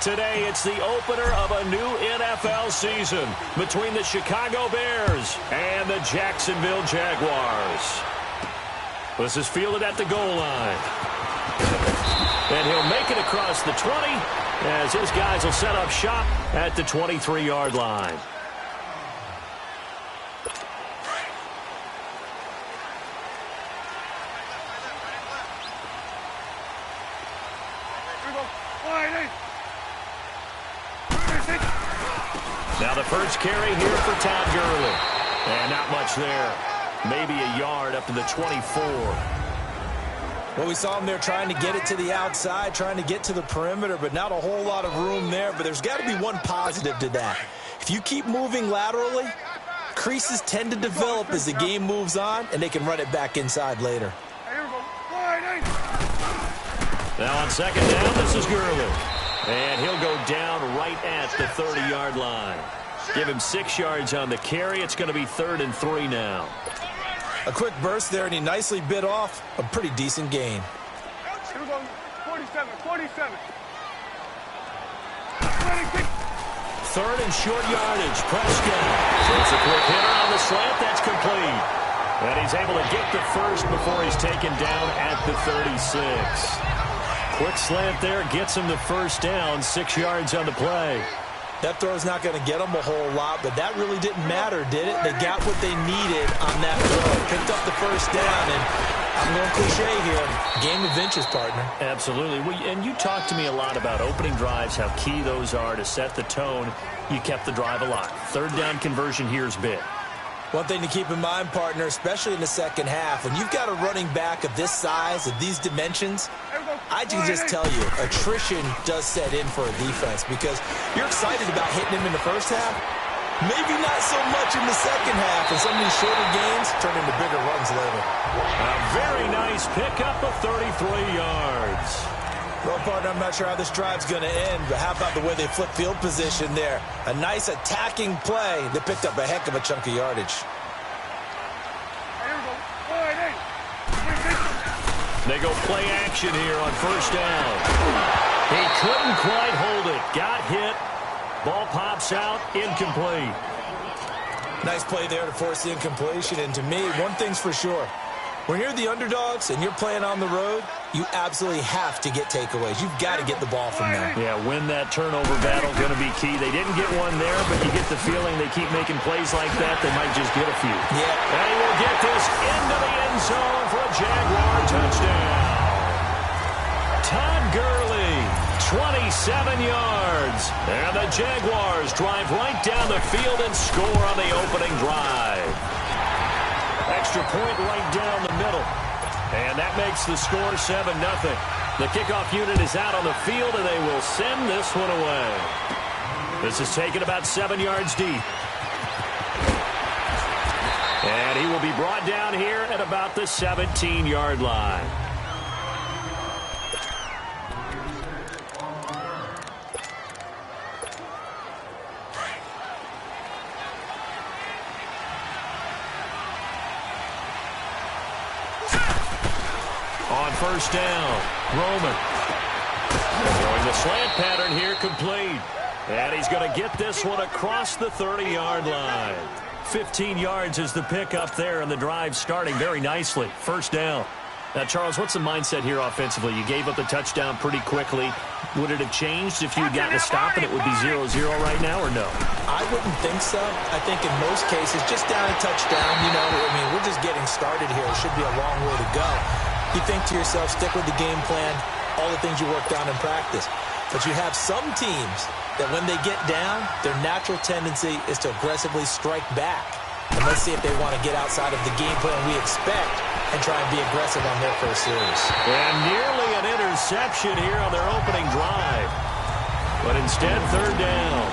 today, it's the opener of a new NFL season between the Chicago Bears and the Jacksonville Jaguars. This is fielded at the goal line. And he'll make it across the 20 as his guys will set up shop at the 23-yard line. Now the first carry here for Todd Gurley. And not much there. Maybe a yard up to the 24. Well, we saw him there trying to get it to the outside, trying to get to the perimeter, but not a whole lot of room there. But there's got to be one positive to that. If you keep moving laterally, creases tend to develop as the game moves on, and they can run it back inside later. Now on second down, this is Gurley. And he'll go down right at the 30-yard line. Give him 6 yards on the carry. It's going to be 3rd and 3 now. A quick burst there, and he nicely bit off a pretty decent gain. 47. 3rd and short yardage. Prescott. It's a quick hitter on the slant. That's complete. And he's able to get the first before he's taken down at the 36. Quick slant there, gets him the first down, 6 yards on the play. That throw's not going to get them a whole lot, but that really didn't matter, did it? They got what they needed on that throw. Picked up the first down, and I'm going cliche here. Game of inches, partner. Absolutely. And you talked to me a lot about opening drives, how key those are to set the tone. You kept the drive alive. 3rd down conversion here is big. One thing to keep in mind, partner, especially in the second half, when you've got a running back of this size, of these dimensions, I can just tell you, attrition does set in for a defense because you're excited about hitting him in the first half. Maybe not so much in the second half, and some of these shorter gains turn into bigger runs later. A very nice pickup of 33 yards. Well, partner, I'm not sure how this drive's going to end, but how about the way they flip field position there? A nice attacking play. They picked up a heck of a chunk of yardage. They go play action here on 1st down. He couldn't quite hold it. Got hit. Ball pops out. Incomplete. Nice play there to force the incompletion. And to me, one thing's for sure. When you're the underdogs and you're playing on the road, you absolutely have to get takeaways. You've got to get the ball from them. Yeah, win that turnover battle going to be key. They didn't get one there, but you get the feeling they keep making plays like that, they might just get a few. Yeah. And he will get this into the end zone for a Jaguar touchdown. Todd Gurley, 27 yards. And the Jaguars drive right down the field and score on the opening drive. Extra point right down the middle. And that makes the score 7-0. The kickoff unit is out on the field, and they will send this one away. This is taken about 7 yards deep. And he will be brought down here at about the 17-yard line. On 1st down, Roman. Throwing the slant pattern here, complete. And he's going to get this one across the 30-yard line. 15 yards is the pickup there, and the drive starting very nicely. 1st down. Now, Charles, what's the mindset here offensively? You gave up the touchdown pretty quickly. Would it have changed if you had gotten a stop and it would be 0-0 right now, or no? I wouldn't think so. I think in most cases, just down a touchdown, we're just getting started here. It should be a long way to go. You think to yourself, stick with the game plan, all the things you worked on in practice. But you have some teams that when they get down, their natural tendency is to aggressively strike back. And let's see if they want to get outside of the game plan we expect and try and be aggressive on their first series. And nearly an interception here on their opening drive. But instead, 3rd down.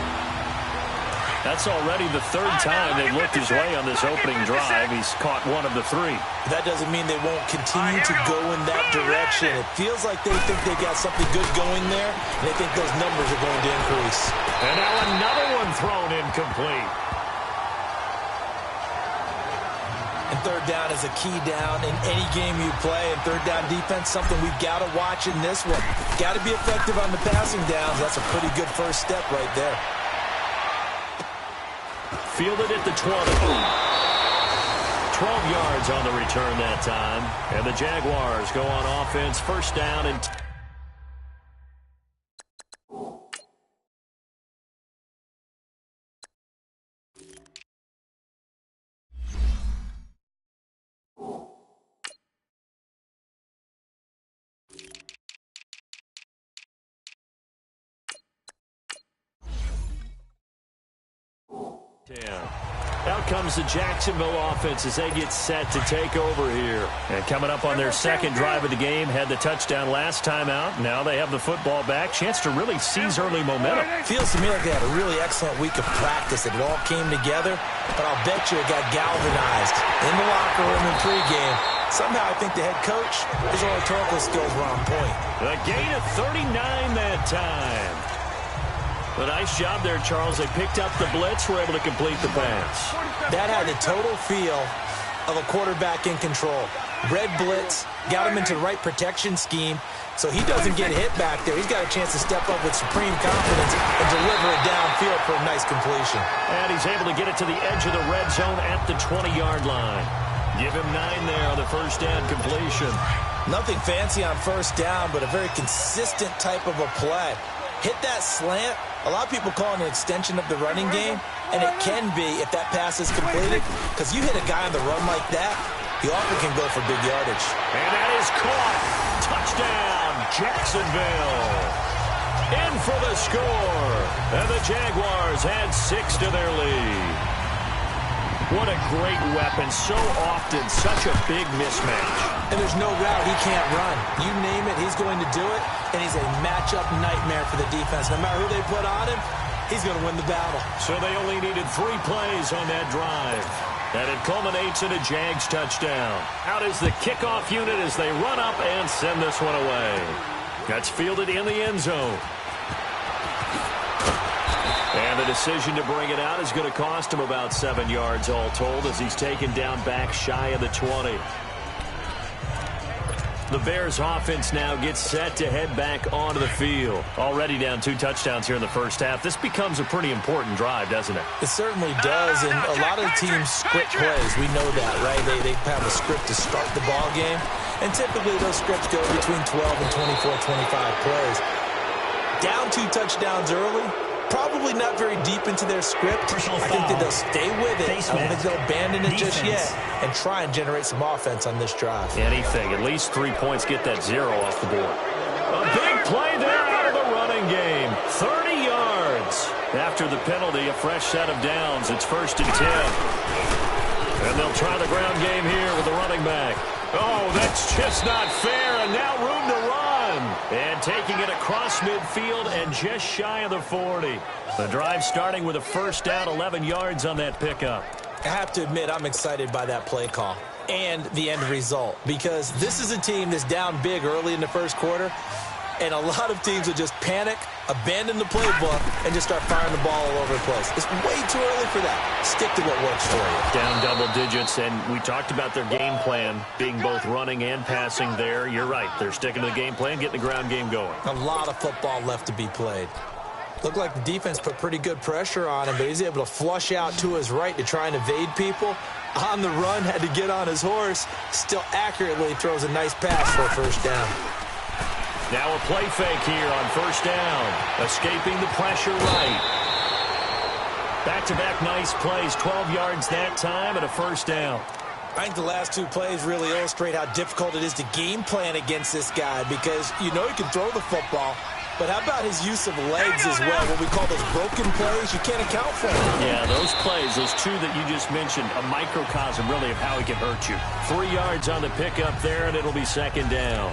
That's already the 3rd time they've looked his way on this opening drive. He's caught 1 of the 3. That doesn't mean they won't continue to go in that direction. It feels like they think they got something good going there, and they think those numbers are going to increase. And now another one thrown incomplete. And third down is a key down in any game you play. And third down defense, something we've got to watch in this one. Got to be effective on the passing downs. That's a pretty good first step right there. Fielded at the 20. 12 yards on the return that time. And the Jaguars go on offense, first down and... Out comes the Jacksonville offense as they get set to take over here. And coming up on their second drive of the game, had the touchdown last time out. Now they have the football back. Chance to really seize early momentum. Feels to me like they had a really excellent week of practice. It all came together, but I'll bet you it got galvanized in the locker room in pregame. Somehow I think the head coach, his oratorical skills were on point. A gain of 39 that time. A nice job there, Charles. They picked up the blitz, were able to complete the pass. That had the total feel of a quarterback in control. Red blitz, got him into the right protection scheme, so he doesn't get hit back there. He's got a chance to step up with supreme confidence and deliver it downfield for a nice completion. And he's able to get it to the edge of the red zone at the 20-yard line. Give him 9 there on the first down completion. Nothing fancy on first down, but a very consistent type of a play. Hit that slant. A lot of people call it an extension of the running game, and it can be if that pass is completed, because you hit a guy on the run like that, he often can go for big yardage. And that is caught. Touchdown, Jacksonville. In for the score. And the Jaguars add 6 to their lead. What a great weapon. So often, such a big mismatch. And there's no route he can't run. You name it, he's going to do it. And he's a matchup nightmare for the defense. No matter who they put on him, he's going to win the battle. So they only needed 3 plays on that drive. And it culminates in a Jags touchdown. Out is the kickoff unit as they run up and send this one away. That's fielded in the end zone. And the decision to bring it out is going to cost him about 7 yards all told as he's taken down back shy of the 20. The Bears offense now gets set to head back onto the field. Already down 2 touchdowns here in the first half. This becomes a pretty important drive, doesn't it? It certainly does, and a lot of the teams script plays. We know that, right? They have a script to start the ball game, and typically those scripts go between 12 and 24, 25 plays. Down 2 touchdowns early, probably not very deep into their script. I think that they'll stay with it. I don't think they'll abandon it just yet and try and generate some offense on this drive. Anything. At least 3 points, get that 0 off the board. A big play there out of the running game. 30 yards. After the penalty, a fresh set of downs. It's 1st and 10. And they'll try the ground game here with the running back. Oh, that's just not fair. And now room to run. And taking it across midfield and just shy of the 40. The drive starting with a first down, 11 yards on that pickup. I have to admit, I'm excited by that play call and the end result, because this is a team that's down big early in the first quarter, and a lot of teams will just panic, abandon the playbook, and just start firing the ball all over the place. It's way too early for that. Stick to what works for you. Down double digits, and we talked about their game plan being both running and passing there. You're right. They're sticking to the game plan, getting the ground game going. A lot of football left to be played. Looked like the defense put pretty good pressure on him, but he's able to flush out to his right to try and evade people. On the run, had to get on his horse. Still accurately throws a nice pass for a first down. Now a play fake here on first down. Escaping the pressure right. Back-to-back nice plays. 12 yards that time and a first down. I think the last 2 plays really illustrate how difficult it is to game plan against this guy, because you know he can throw the football, but how about his use of legs as well? What we call those broken plays, you can't account for them. Yeah, those plays, those 2 that you just mentioned, a microcosm really of how he can hurt you. 3 yards on the pickup there, and it'll be second down.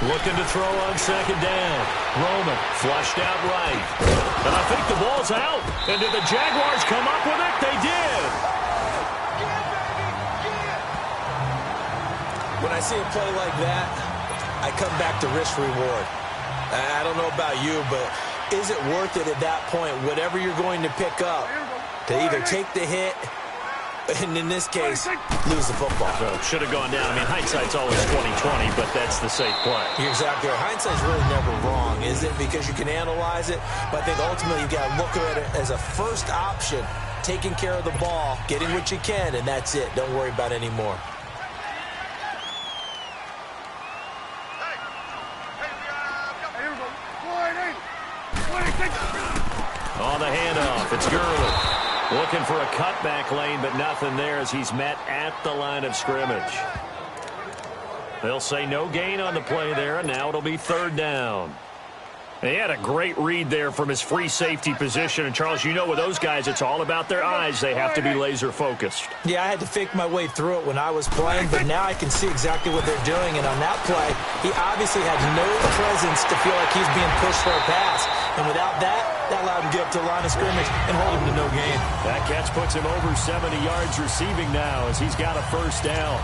Looking to throw on second down. Roman flushed out right. And I think the ball's out. And did the Jaguars come up with it? They did. When I see a play like that, I come back to risk reward. I don't know about you, but is it worth it at that point, whatever you're going to pick up, to either take the hit, and in this case, lose the football? So should have gone down. I mean, hindsight's always 20/20, but that's the safe play. You're exactly right. Hindsight's really never wrong, is it? Because you can analyze it, but I think ultimately you got to look at it as a first option, taking care of the ball, getting what you can, and that's it. Don't worry about any more. On the handoff, it's Gurley. Looking for a cutback lane, but nothing there as he's met at the line of scrimmage. They'll say no gain on the play there, and now it'll be third down. He had a great read there from his free safety position. And, Charles, you know with those guys, it's all about their eyes. They have to be laser-focused. Yeah, I had to fake my way through it when I was playing, but now I can see exactly what they're doing. And on that play, he obviously had no presence to feel like he's being pushed for a pass. And without that allowed him to get up to the line of scrimmage and hold him to no gain. That catch puts him over 70 yards receiving now as he's got a first down.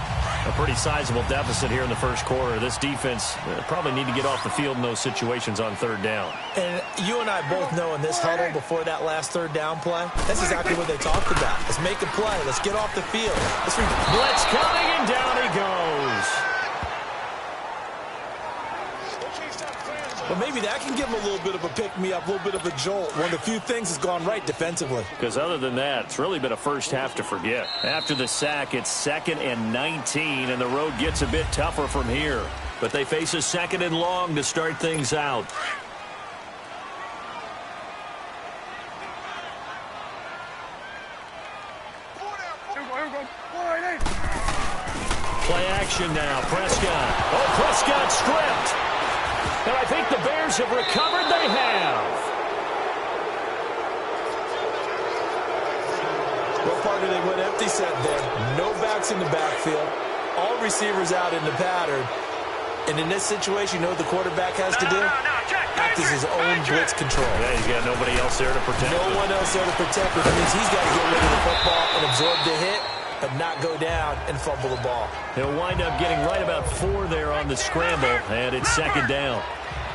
A pretty sizable deficit here in the first quarter. This defense probably need to get off the field in those situations on third down. And you and I both know in this huddle before that last third down play, that's exactly what they talked about. Let's make a play. Let's get off the field. Blitz coming, and down he goes. But maybe that can give him a little bit of a pick-me-up, a little bit of a jolt. One of the few things that's gone right defensively. Because other than that, it's really been a first half to forget. After the sack, it's 2nd and 19, and the road gets a bit tougher from here. But they face a 2nd and long to start things out. Play action now. Prescott. Oh, Prescott stripped. And I think the Bears have recovered. They have. Well, partner, they went empty set there. No backs in the backfield. All receivers out in the pattern. And in this situation, you know what the quarterback has to do? Act as his own blitz control. Yeah, he's got nobody else there to protect him. No one else there to protect him. That means he's got to get rid of the football and absorb the hit, but not go down and fumble the ball. He'll wind up getting right about 4 there on the scramble, and it's 2nd down.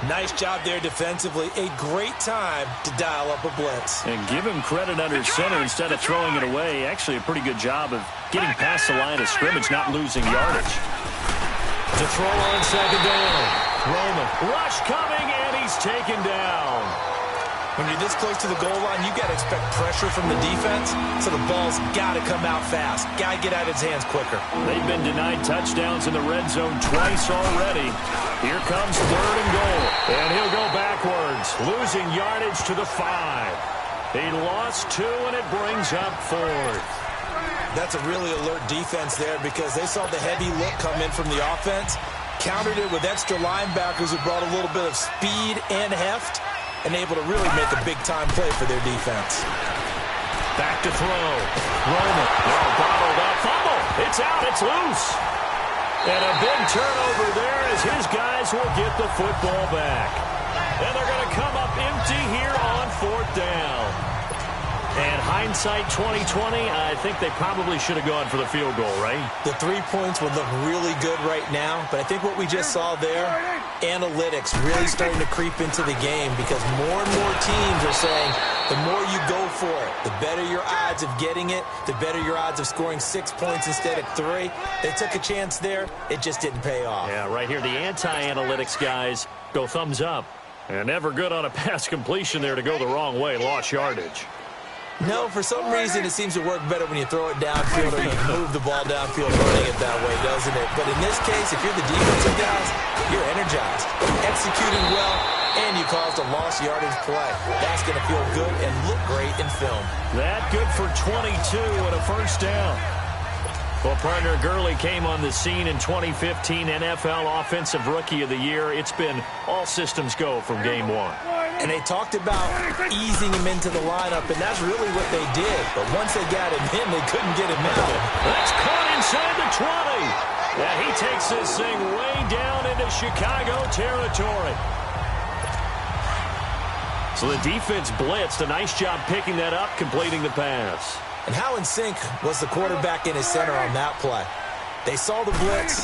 Nice job there defensively. A great time to dial up a blitz. And give him credit under center instead of throwing it away. Actually a pretty good job of getting past the line of scrimmage, not losing yardage. To throw on 2nd down. Roman. Rush coming, and he's taken down. When you're this close to the goal line, you got to expect pressure from the defense, so the ball's got to come out fast. Got to get out of his hands quicker. They've been denied touchdowns in the red zone twice already. Here comes 3rd and goal, and he'll go backwards, losing yardage to the 5. He lost 2, and it brings up 4th. That's a really alert defense there because they saw the heavy look come in from the offense, countered it with extra linebackers who brought a little bit of speed and heft, and able to really make a big-time play for their defense. Back to throw. Roman. Oh, bottled up. Fumble. It's out. It's loose. And a big turnover there as his guys will get the football back. And they're going to come up empty here on 4th down. And hindsight 2020, I think they probably should have gone for the field goal, right? The 3 points would look really good right now, but I think what we just saw there, analytics really starting to creep into the game because more and more teams are saying the more you go for it, the better your odds of getting it, the better your odds of scoring 6 points instead of 3. They took a chance there. It just didn't pay off. Yeah, right here, the anti-analytics guys go thumbs up. And never good on a pass completion there to go the wrong way. Lost yardage. No, for some reason it seems to work better when you throw it downfield or you move the ball downfield running it that way, doesn't it? But in this case, if you're the defensive guys, you're energized, executing well, and you caused a lost yardage play. That's going to feel good and look great in film. That good for 22 and a first down. Well, partner, Gurley came on the scene in 2015, NFL Offensive Rookie of the Year. It's been all systems go from game 1. And they talked about easing him into the lineup, and that's really what they did. But once they got him in, they couldn't get him out. That's caught inside the 20. And he takes this thing way down into Chicago territory. So the defense blitzed. A nice job picking that up, completing the pass. And how in sync was the quarterback in his center on that play? They saw the blitz,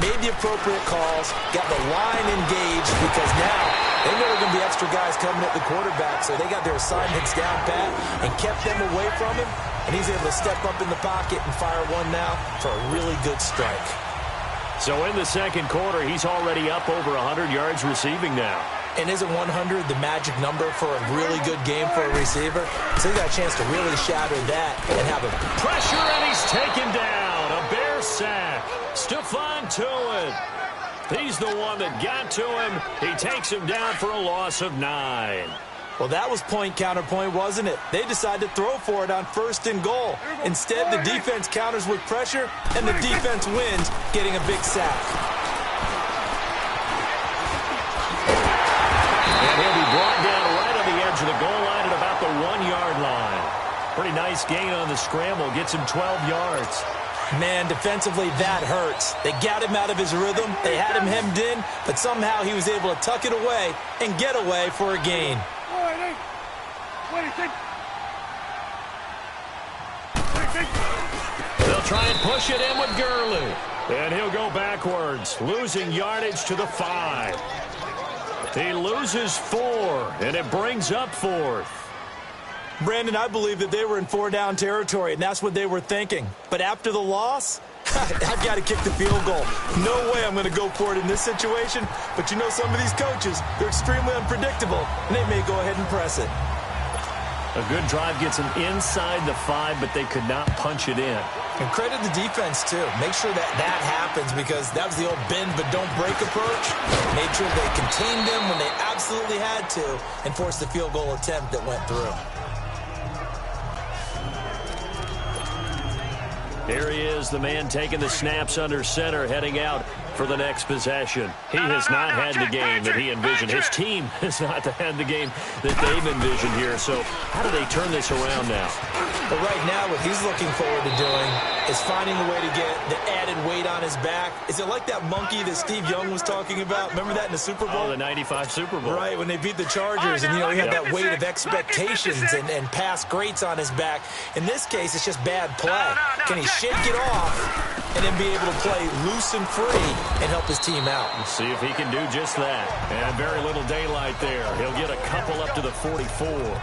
made the appropriate calls, got the line engaged because now they know there are going to be extra guys coming at the quarterback, so they got their assignments down pat and kept them away from him, and he's able to step up in the pocket and fire one now for a really good strike. So in the second quarter, he's already up over 100 yards receiving now. And isn't 100 the magic number for a really good game for a receiver? So he got a chance to really shatter that and have a pressure, and he's taken down. A Bear sack. Stephon Tuitt. He's the one that got to him. He takes him down for a loss of 9. Well, that was point counterpoint, wasn't it? They decided to throw for it on 1st and goal. Instead, the defense counters with pressure, and the defense wins, getting a big sack. And he'll be brought down right on the edge of the goal line at about the 1-yard line. Pretty nice gain on the scramble. Gets him 12 yards. Man, defensively, that hurts. They got him out of his rhythm. They had him hemmed in, but somehow he was able to tuck it away and get away for a gain. They'll try and push it in with Gurley. And he'll go backwards, losing yardage to the 5. He loses 4, and it brings up 4th. Brandon, I believe that they were in 4-down territory, and that's what they were thinking. But after the loss, I've got to kick the field goal. No way I'm going to go for it in this situation. But you know, some of these coaches, they're extremely unpredictable, and they may go ahead and press it. A good drive gets them inside the 5, but they could not punch it in. And credit the defense, too. Make sure that that happens because that was the old bend but don't break approach. Made sure they contained them when they absolutely had to and forced the field goal attempt that went through. Here he is, the man taking the snaps under center, heading out for the next possession. He has not had the game that he envisioned. His team has not had the game that they've envisioned here. So how do they turn this around now? But right now, what he's looking forward to doing is finding a way to get the added weight on his back. Is it like that monkey that Steve Young was talking about? Remember that in the Super Bowl? Oh, the 95 Super Bowl. Right, when they beat the Chargers, and, you know, he had that weight of expectations and past greats on his back. In this case, it's just bad play. Can he shake it off and then be able to play loose and free and help his team out? Let's see if he can do just that. And very little daylight there. He'll get a couple up to the 44.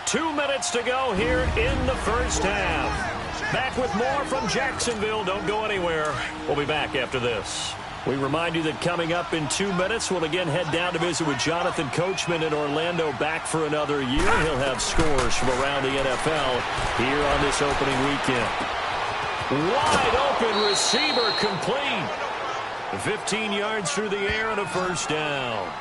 2 minutes to go here in the first half. Back with more from Jacksonville. Don't go anywhere. We'll be back after this. We remind you that coming up in 2 minutes, we'll again head down to visit with Jonathan Coachman in Orlando, back for another year. He'll have scores from around the NFL here on this opening weekend. Wide open receiver complete. 15 yards through the air and a first down.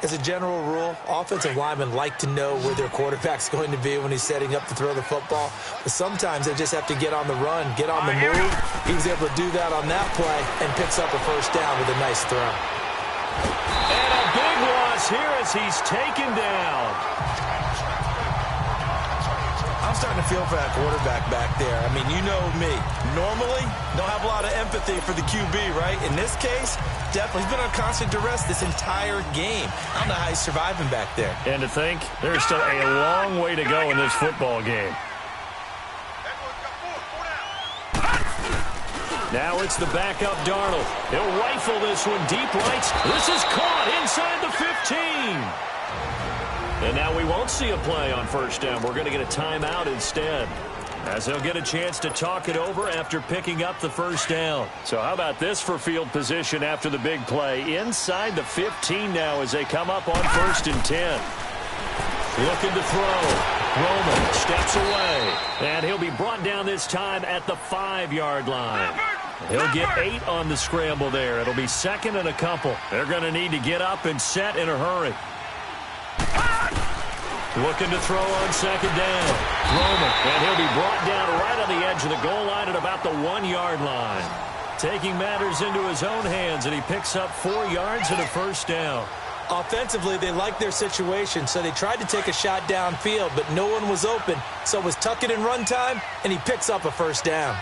As a general rule, offensive linemen like to know where their quarterback's going to be when he's setting up to throw the football. But sometimes they just have to get on the run, get on the move. He was able to do that on that play and picks up a first down with a nice throw. And a big loss here as he's taken down. I'm starting to feel for that quarterback back there. I mean, you know me. Normally, don't have a lot of empathy for the QB, right? In this case, definitely. He's been on constant duress this entire game. I don't know how he's surviving back there. And to think, there's still a long way to go in this football game. Now it's the backup Darnold. He'll rifle this one deep right. This is caught inside the 15. And now we won't see a play on first down. We're going to get a timeout instead, as they'll get a chance to talk it over after picking up the first down. So how about this for field position after the big play? Inside the 15 now as they come up on 1st and 10. Looking to throw. Roman steps away. And he'll be brought down this time at the 5-yard line. He'll get 8 on the scramble there. It'll be 2nd and a couple. They're going to need to get up and set in a hurry. Looking to throw on 2nd down. Roman, and he'll be brought down right on the edge of the goal line at about the 1-yard line. Taking matters into his own hands, and he picks up 4 yards and a first down. Offensively, they liked their situation, so they tried to take a shot downfield, but no one was open. So it was tuck it in run time, and he picks up a first down.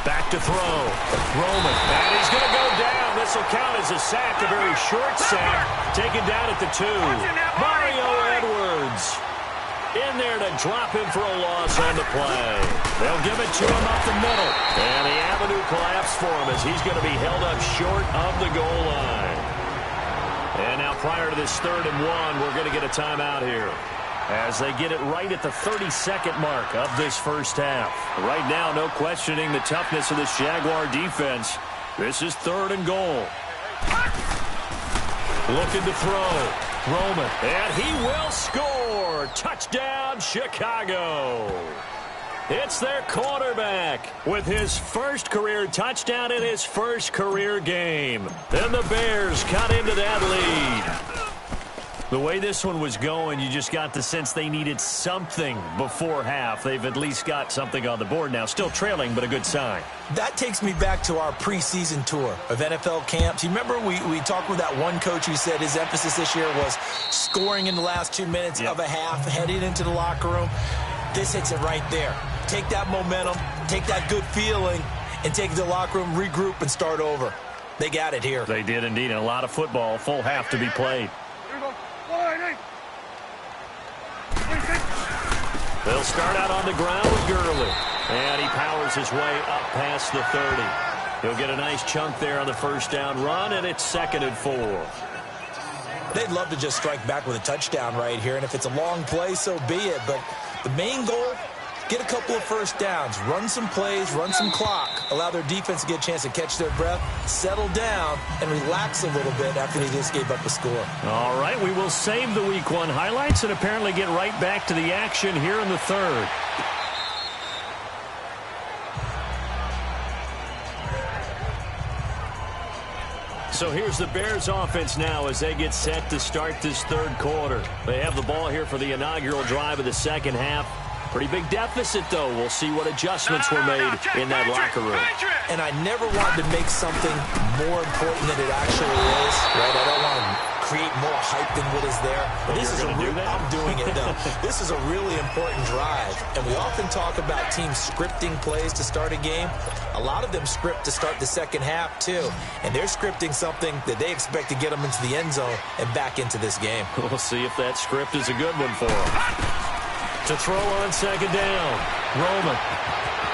Back to throw. Roman, and he's going to go down. This This will count as a sack, a very short sack, taken down at the 2. Mario Edwards in there to drop him for a loss on the play. They'll give it to him up the middle. And the avenue collapsed for him as he's going to be held up short of the goal line. And now prior to this 3rd and 1, we're going to get a timeout here as they get it right at the 32nd mark of this first half. Right now, no questioning the toughness of this Jaguar defense. This is 3rd and goal. Looking to throw. Roman. And he will score. Touchdown, Chicago. It's their quarterback with his first career touchdown in his first career game. Then the Bears cut into that lead. The way this one was going, you just got the sense they needed something before half. They've at least got something on the board now. Still trailing, but a good sign. That takes me back to our preseason tour of NFL camps. You remember we talked with that one coach who said his emphasis this year was scoring in the last 2 minutes of a half, heading into the locker room. This hits it right there. Take that momentum, take that good feeling, and take it to the locker room, regroup, and start over. They got it here. They did indeed, and a lot of football, full half to be played. They'll start out on the ground with Gurley. And he powers his way up past the 30. He'll get a nice chunk there on the first down run, and it's 2nd and 4. They'd love to just strike back with a touchdown right here, and if it's a long play, so be it. But the main goal, get a couple of first downs, run some plays, run some clock, allow their defense to get a chance to catch their breath, settle down, and relax a little bit after they just gave up a score. All right, we will save the Week 1 highlights and apparently get right back to the action here in the 3rd. So here's the Bears offense now as they get set to start this 3rd quarter. They have the ball here for the inaugural drive of the second half. Pretty big deficit, though. We'll see what adjustments were made in that locker room. And I never wanted to make something more important than it actually is, right? I don't want to create more hype than what is there. But this is I'm doing it, though. This is a really important drive. And we often talk about teams scripting plays to start a game. A lot of them script to start the second half, too. And they're scripting something that they expect to get them into the end zone and back into this game. We'll see if that script is a good one for them. To throw on second down. Roman.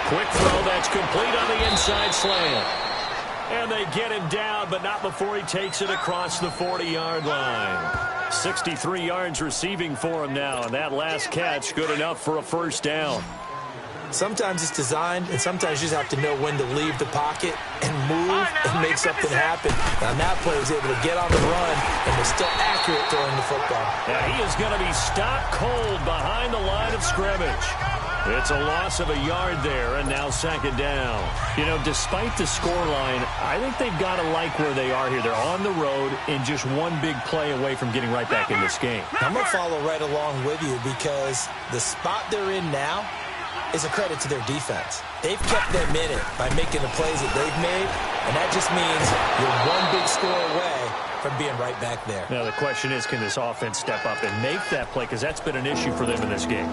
Quick throw that's complete on the inside slant. And they get him down, but not before he takes it across the 40-yard line. 63 yards receiving for him now, and that last catch good enough for a first down. Sometimes it's designed, and sometimes you just have to know when to leave the pocket and move and make something happen. Now, that play was able to get on the run and was still accurate throwing the football. Now, he is going to be stopped cold behind the line of scrimmage. It's a loss of a yard there, and now 2nd down. You know, despite the scoreline, I think they've got to like where they are here. They're on the road and just one big play away from getting right back in this game. I'm going to follow right along with you because the spot they're in now is a credit to their defense. They've kept them in it by making the plays that they've made, and that just means you're one big score away from being right back there. Now, the question is, can this offense step up and make that play? Because that's been an issue for them in this game.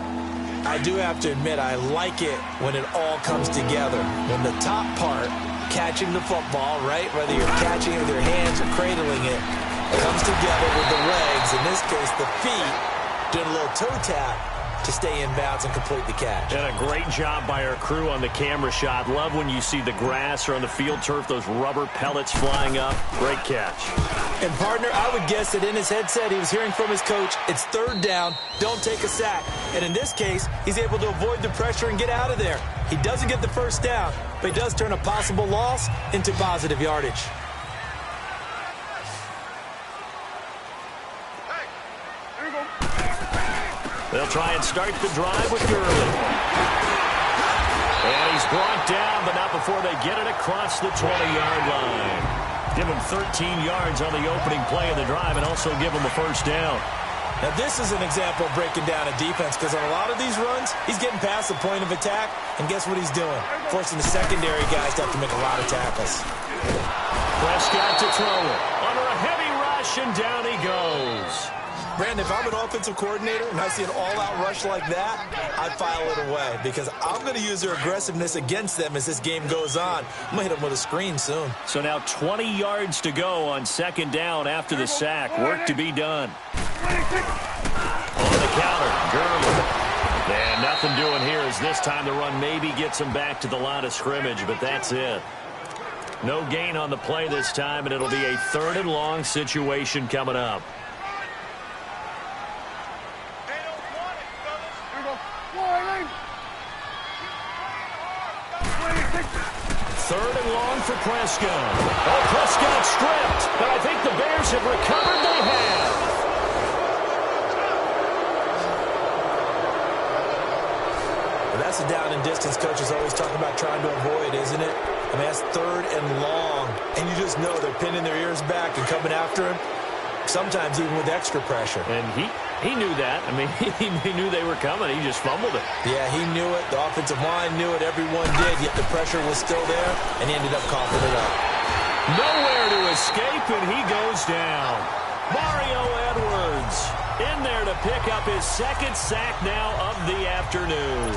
I do have to admit, I like it when it all comes together. When the top part, catching the football, right, whether you're catching it with your hands or cradling it, comes together with the legs, in this case the feet, doing a little toe tap to stay in bounds and complete the catch. And a great job by our crew on the camera shot. Love when you see the grass or on the field turf, those rubber pellets flying up. Great catch. And, partner, I would guess that in his headset he was hearing from his coach, it's 3rd down, don't take a sack. And in this case, he's able to avoid the pressure and get out of there. He doesn't get the first down, but he does turn a possible loss into positive yardage. They'll try and start the drive with Gurley. And he's brought down, but not before they get it across the 20-yard line. Give him 13 yards on the opening play of the drive and also give him a first down. Now, this is an example of breaking down a defense because on a lot of these runs, he's getting past the point of attack, and guess what he's doing? Forcing the secondary guys to have to make a lot of tackles. Prescott to throw it. Under a heavy rush, and down he goes. Brandon, if I'm an offensive coordinator and I see an all-out rush like that, I'd file it away because I'm going to use their aggressiveness against them as this game goes on. I'm going to hit them with a screen soon. So now 20 yards to go on second down after the sack. Work to be done. On the counter, Gurley. And nothing doing here as this time the run maybe gets him back to the line of scrimmage, but that's it. No gain on the play this time, and it'll be a 3rd and long situation coming up. Third and long for Prescott. Oh, Prescott stripped. But I think the Bears have recovered. They have. Well, that's the down and distance coaches always talk about trying to avoid, isn't it? I mean, that's 3rd and long. And you just know they're pinning their ears back and coming after him, sometimes even with extra pressure. And he knew that. I mean, he knew they were coming. He just fumbled it. Yeah, he knew it. The offensive line knew it. Everyone did. Yet the pressure was still there, and he ended up coughing it up. Nowhere to escape, and he goes down. Mario Edwards in there to pick up his 2nd sack now of the afternoon.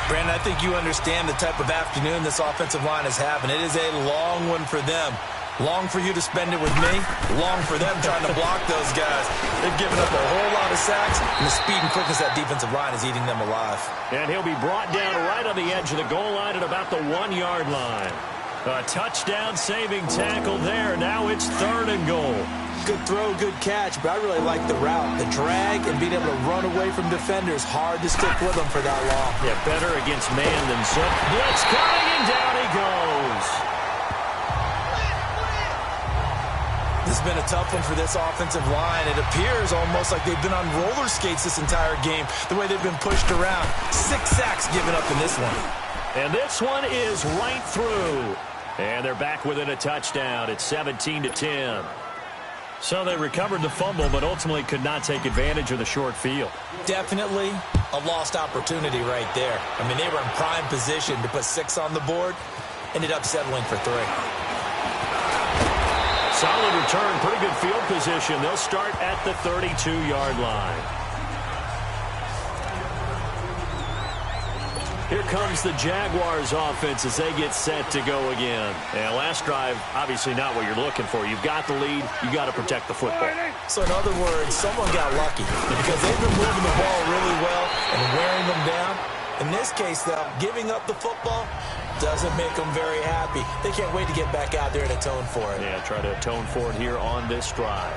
Brandon, I think you understand the type of afternoon this offensive line is having. It is a long one for them. Long for you to spend it with me. Long for them trying to block those guys. They've given up a whole lot of sacks, and the speed and quickness of that defensive line is eating them alive. And he'll be brought down right on the edge of the goal line at about the 1-yard line. A touchdown-saving tackle there. Now it's 3rd and goal. Good throw, good catch, but I really like the route. The drag and being able to run away from defenders. Hard to stick with them for that long. Yeah, better against man than zone. Blitz coming, and down he goes. This has been a tough one for this offensive line. It appears almost like they've been on roller skates this entire game, the way they've been pushed around. 6 sacks given up in this one. And this one is right through. And they're back within a touchdown. It's 17-10. So they recovered the fumble, but ultimately could not take advantage of the short field. Definitely a lost opportunity right there. I mean, they were in prime position to put 6 on the board. Ended up settling for 3. Solid return, pretty good field position. They'll start at the 32-yard line. Here comes the Jaguars offense as they get set to go again. And last drive, obviously not what you're looking for. You've got the lead. You got to protect the football. So in other words, someone got lucky because they've been moving the ball really well and wearing them down. In this case, though, giving up the football doesn't make them very happy. They can't wait to get back out there and atone for it. Yeah, try to atone for it here on this drive.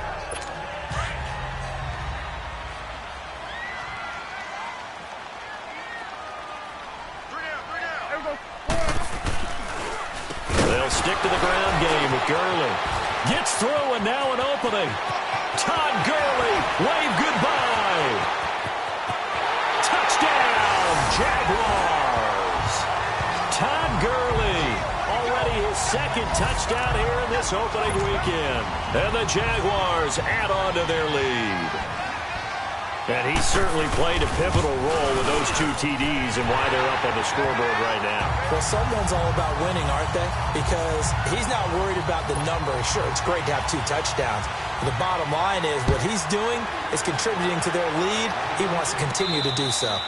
They'll stick to the ground game with Gurley. Gets through, and now an opening. Todd Gurley, wave goodbye. Touchdown, Jaguars. Todd Gurley, already his 2nd touchdown here in this opening weekend. And the Jaguars add on to their lead. And he certainly played a pivotal role with those 2 TDs and why they're up on the scoreboard right now. Well, someone's all about winning, aren't they? Because he's not worried about the number. Sure, it's great to have 2 touchdowns. But the bottom line is what he's doing is contributing to their lead. He wants to continue to do so.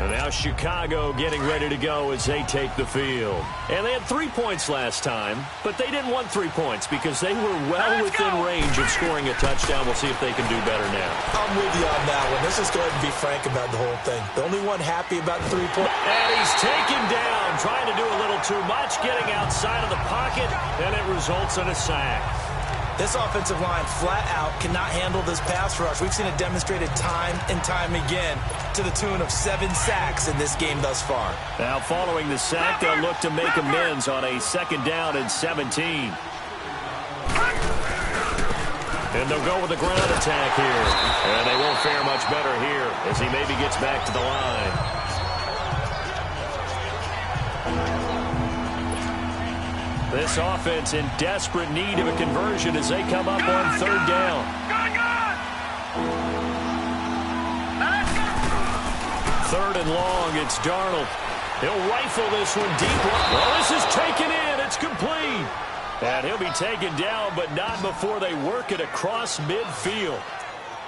And now Chicago getting ready to go as they take the field. And they had 3 points last time, but they didn't want 3 points because they were well within range of scoring a touchdown. We'll see if they can do better now. I'm with you on that one. Let's just go ahead and be frank about the whole thing. The only one happy about the 3 points. And he's taken down, trying to do a little too much, getting outside of the pocket, and it results in a sack. This offensive line flat out cannot handle this pass rush. We've seen it demonstrated time and time again to the tune of 7 sacks in this game thus far. Now following the sack, they'll look to make amends on a 2nd down and 17. And they'll go with a ground attack here. And they won't fare much better here as he maybe gets back to the line. This offense in desperate need of a conversion as they come up on 3rd down. 3rd and long. It's Darnold. He'll rifle this one deep. Well, this is taken in. It's complete. And he'll be taken down, but not before they work it across midfield.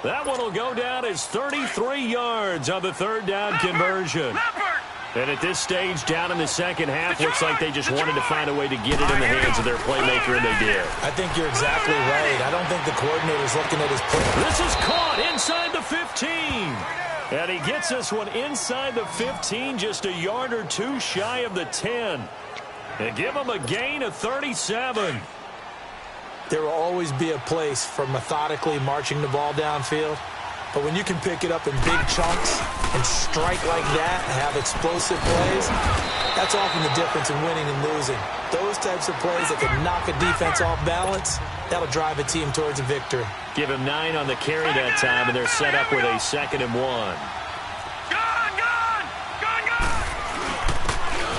That one will go down as 33 yards on the third down conversion. And at this stage, down in the second half, looks like they just wanted to find a way to get it in the hands of their playmaker, and they did. I think you're exactly right. I don't think the coordinator's looking at his play. This is caught inside the 15. And he gets this one inside the 15, just a yard or two shy of the 10. And give him a gain of 37. There will always be a place for methodically marching the ball downfield. But when you can pick it up in big chunks and strike like that and have explosive plays, that's often the difference in winning and losing. Those types of plays that can knock a defense off balance, that'll drive a team towards a victory. Give him 9 on the carry that time, and they're set up with a 2nd and 1.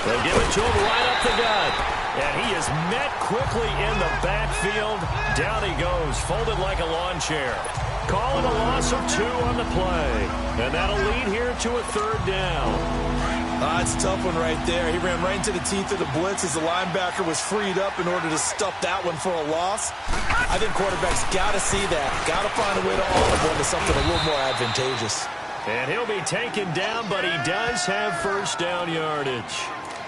They give it to him right up the gut. And he is met quickly in the backfield. Down he goes, folded like a lawn chair. Calling a loss of 2 on the play. And that'll lead here to a 3rd down. It's a tough one right there. He ran right into the teeth of the blitz as the linebacker was freed up in order to stuff that one for a loss. I think quarterbacks got to see that. Got to find a way to audible into something a little more advantageous. And he'll be taken down, but he does have first down yardage.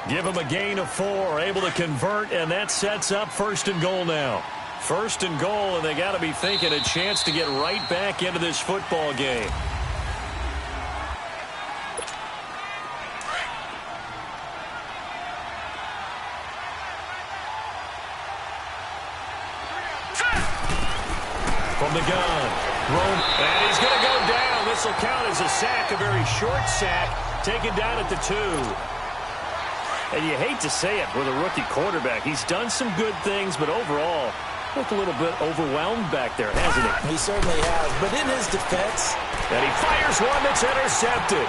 Give him a gain of 4, able to convert, and that sets up 1st and goal now. 1st and goal, and they got to be thinking a chance to get right back into this football game. From the gun, Rome, and he's going to go down. This will count as a sack, a very short sack, taken down at the 2. And you hate to say it with a rookie quarterback. He's done some good things, but overall, looked a little bit overwhelmed back there, hasn't he? He certainly has, but in his defense. And he fires one that's intercepted.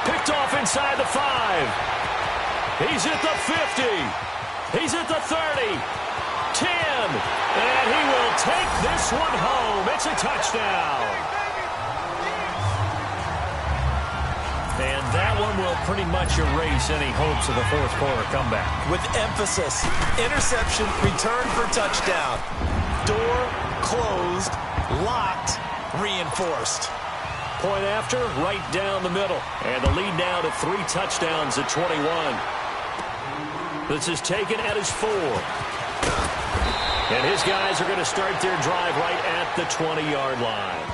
Picked off inside the 5. He's at the 50. He's at the 30. 10. And he will take this one home. It's a touchdown. And that one will pretty much erase any hopes of the fourth quarter comeback. With emphasis, interception, return for touchdown. Door closed, locked, reinforced. Point after, right down the middle. And the lead now to 3 touchdowns at 21. This is taken at his 4. And his guys are going to start their drive right at the 20-yard line.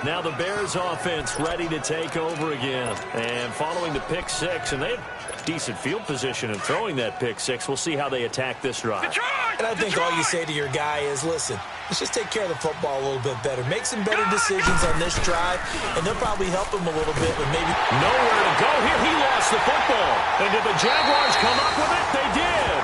Now the Bears offense ready to take over again. And following the pick 6, and they have decent field position in throwing that pick 6. We'll see how they attack this drive. And I think all you say to your guy is, listen, let's just take care of the football a little bit better. Make some better decisions on this drive, and they'll probably help him a little bit, but maybe nowhere to go here. He lost the football. And did the Jaguars come up with it? They did.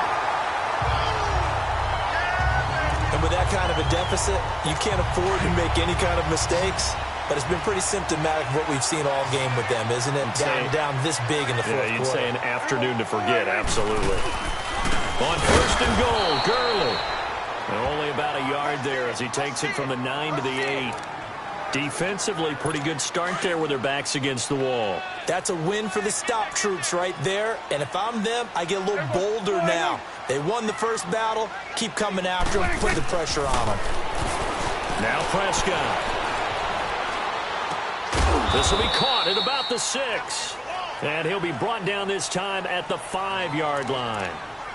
And with that kind of a deficit, you can't afford to make any kind of mistakes. But it's been pretty symptomatic of what we've seen all game with them, isn't it? Down this big in the fourth quarter. You'd say an afternoon to forget, absolutely. On 1st and goal, Gurley. And only about a yard there as he takes it from the 9 to the 8. Defensively, pretty good start there with their backs against the wall. That's a win for the stop troops right there. And if I'm them, I get a little bolder now. They won the first battle. Keep coming after them. Put the pressure on them. Now Prescott. This will be caught at about the 6. And he'll be brought down this time at the 5-yard line.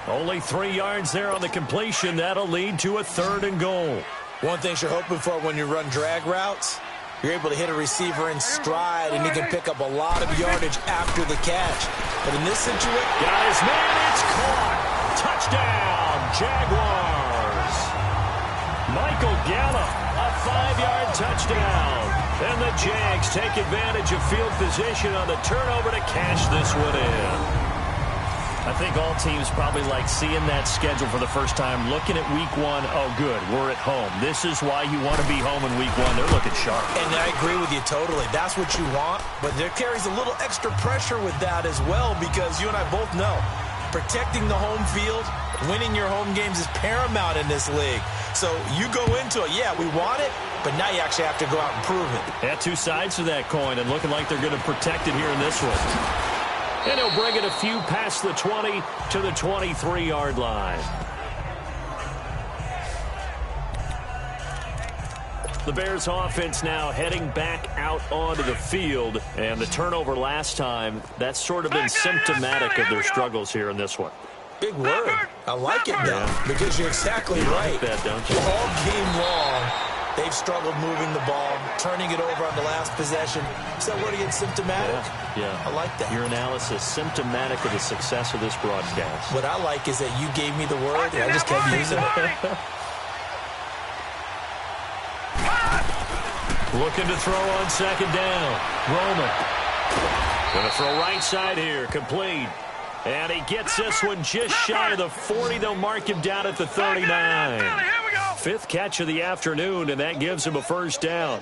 Only 3 yards there on the completion. That'll lead to a 3rd and goal. One thing you're hoping for when you run drag routes, you're able to hit a receiver in stride, and he can pick up a lot of yardage after the catch. But in this situation, got his man, it's caught. Touchdown, Jaguars. Michael Gallup, a 5-yard touchdown. And the Jags take advantage of field position on the turnover to cash this one in. I think all teams probably like seeing that schedule for the first time, looking at week 1. Oh, good, we're at home. This is why you want to be home in week 1. They're looking sharp. And I agree with you totally. That's what you want. But there carries a little extra pressure with that as well, because you and I both know protecting the home field, winning your home games is paramount in this league. So you go into it, yeah, we want it, but now you actually have to go out and prove it. Yeah, two sides to that coin, and looking like they're going to protect it here in this one. And he'll bring it a few past the 20 to the 23-yard line. The Bears offense now heading back out onto the field, and the turnover last time, that's sort of been symptomatic of their struggles here in this one. Big word. I like it, though, because you're exactly right. You like that, don't you? All game long, they've struggled moving the ball, turning it over on the last possession. Is that word again, symptomatic? Yeah. I like that. Your analysis, symptomatic of the success of this broadcast. What I like is that you gave me the word, and I just kept using it. Looking to throw on second down. Roman. Going to throw right side here. Complete. And he gets this one just shy of the 40. They'll mark him down at the 39. Fifth catch of the afternoon, and that gives him a first down.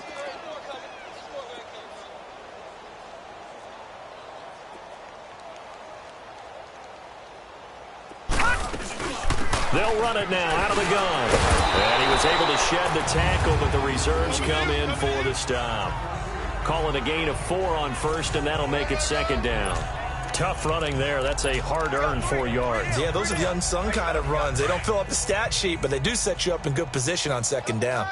They'll run it now out of the gun. And he was able to shed the tackle, but the reserves come in for the stop. Calling a gain of 4 on first, and that'll make it second down. Tough running there. That's a hard-earned 4 yards. Yeah, those are the unsung kind of runs. They don't fill up the stat sheet, but they do set you up in good position on second down.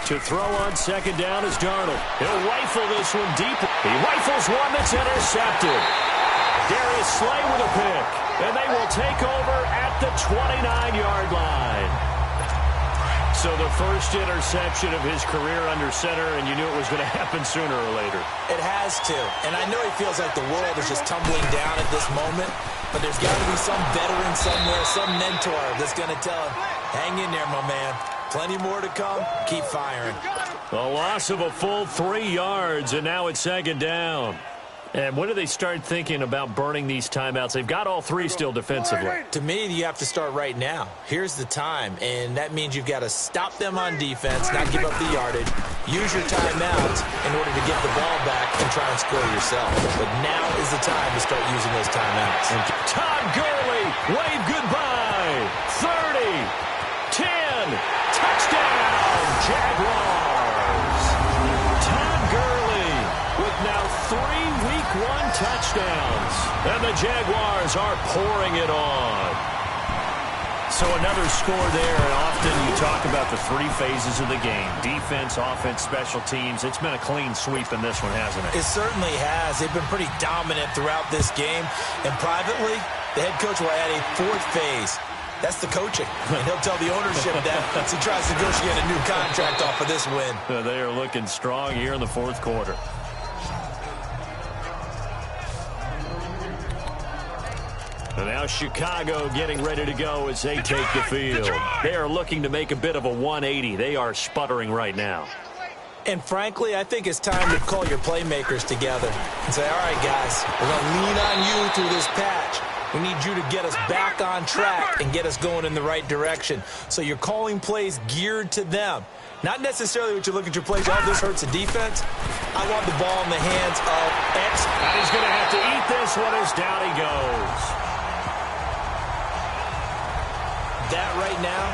To throw on second down is Darnold. He'll rifle this one deep. He rifles one that's intercepted. Darius Slay with a pick. And they will take over at the 29-yard line. So the first interception of his career under center, and you knew it was going to happen sooner or later. It has to. And I know he feels like the world is just tumbling down at this moment, but there's got to be some veteran somewhere, some mentor that's going to tell him, hang in there, my man. Plenty more to come. Keep firing. A loss of a full 3 yards, and now it's second down. And when do they start thinking about burning these timeouts? They've got all 3 still defensively. To me, you have to start right now. Here's the time, and that means you've got to stop them on defense, not give up the yardage, use your timeouts in order to get the ball back and try and score yourself. But now is the time to start using those timeouts. Todd Gurley, wave goodbye. 30, 10, touchdown, Jaguars. Todd Gurley with now 3 Week 1 touchdowns. And the Jaguars are pouring it on. So another score there, and often you talk about the 3 phases of the game. Defense, offense, special teams. It's been a clean sweep in this one, hasn't it? It certainly has. They've been pretty dominant throughout this game. And privately, the head coach will add a 4th phase. That's the coaching. And he'll tell the ownership that as he tries to negotiate a new contract off of this win. They are looking strong here in the 4th quarter. And now Chicago getting ready to go as they take the field. They are looking to make a bit of a 180. They are sputtering right now. And frankly, I think it's time to call your playmakers together and say, all right, guys, we're going to lean on you through this patch. We need you to get us back on track and get us going in the right direction. So you're calling plays geared to them. Not necessarily what you look at your plays, oh, this hurts the defense. I want the ball in the hands of X. And he's going to have to eat this one as down he goes. That right now,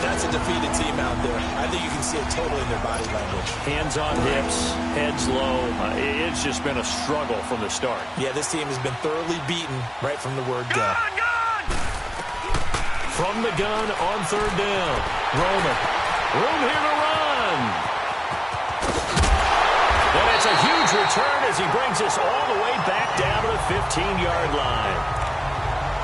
that's a defeated team out there. I think you can see it totally in their body language. Hands on hips, heads low. It's just been a struggle from the start. Yeah, this team has been thoroughly beaten right from the word go. From the gun on 3rd down. Roman. Room here to run. And it's a huge return as he brings us all the way back down to the 15-yard line.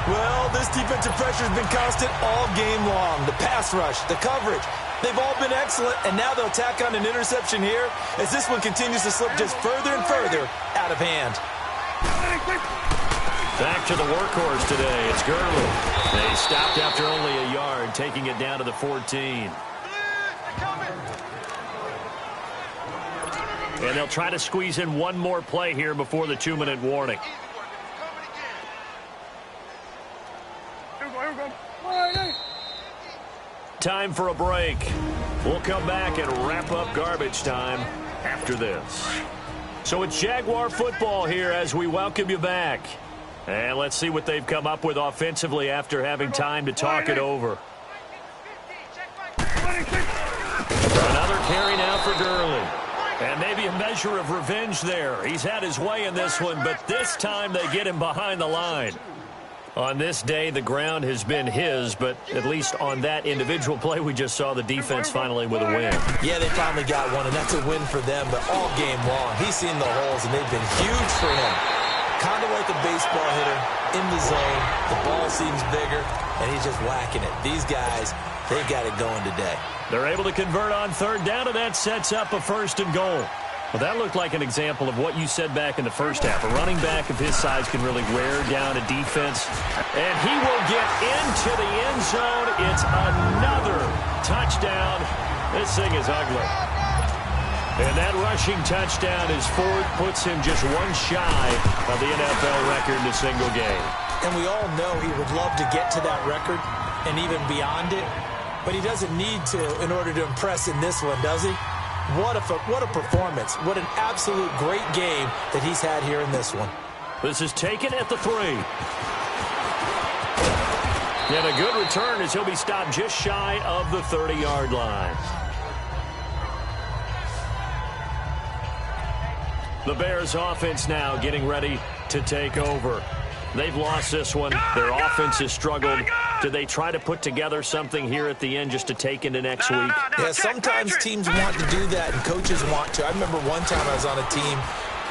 Well, this defensive pressure has been constant all game long. The pass rush, the coverage, they've all been excellent, and now they'll tack on an interception here as this one continues to slip just further and further out of hand. Back to the workhorse today. It's Gurley. They stopped after only a yard, taking it down to the 14. And they'll try to squeeze in one more play here before the 2-minute warning. Time for a break. We'll come back and wrap up garbage time after this. So it's Jaguar football here as we welcome you back. And let's see what they've come up with offensively after having time to talk it over. Another carry now for Gurley. And maybe a measure of revenge there. He's had his way in this one, but this time they get him behind the line. On this day, the ground has been his, but at least on that individual play, we just saw the defense finally with a win. Yeah, they finally got one, and that's a win for them, but all game long, he's seen the holes, and they've been huge for him. Kind of like a baseball hitter in the zone. The ball seems bigger, and he's just whacking it. These guys, they've got it going today. They're able to convert on third down, and that sets up a 1st and goal. Well, that looked like an example of what you said back in the first half. A running back of his size can really wear down a defense. And he will get into the end zone. It's another touchdown. This thing is ugly. And that rushing touchdown is 4th, puts him just one shy of the NFL record in a single game. And we all know he would love to get to that record and even beyond it. But he doesn't need to in order to impress in this one, does he? What a performance. What an absolute great game that he's had here in this one. This is taken at the 3. And a good return as he'll be stopped just shy of the 30-yard line. The Bears offense now getting ready to take over. They've lost this one. Their offense has struggled. Do they try to put together something here at the end just to take into next week? Yeah, sometimes teams want to do that and coaches want to. I remember one time I was on a team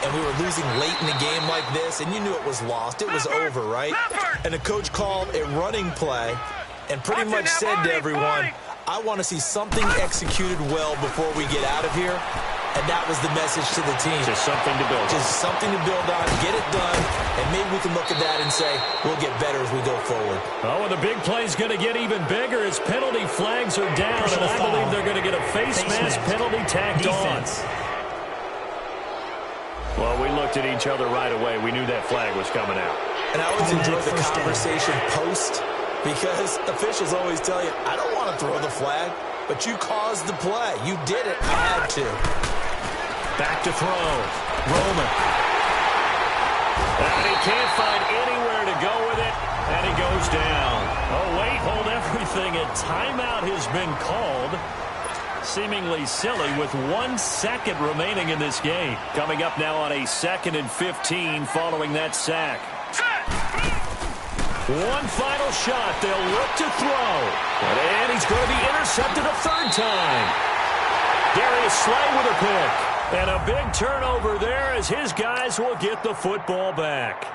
and we were losing late in a game like this, and you knew it was lost. It was over, right? And the coach called a running play and pretty much said to everyone, I want to see something executed well before we get out of here. And that was the message to the team. Just something to build on. Just something to build on, get it done, and maybe we can look at that and say, we'll get better as we go forward. Oh, and the big play's going to get even bigger as penalty flags are down, and I believe they're going to get a face mask penalty tacked on. Well, we looked at each other right away. We knew that flag was coming out. And I always enjoy the conversation post, because officials always tell you, I don't want to throw the flag, but you caused the play. You did it. I had to. Back to throw. Roman. And he can't find anywhere to go with it, and he goes down. Oh, wait, hold everything. A timeout has been called. Seemingly silly with 1 second remaining in this game. Coming up now on a 2nd and 15 following that sack. One final shot. They'll look to throw. And he's going to be intercepted a 3rd time. Darius Slay with a pick. And a big turnover there as his guys will get the football back.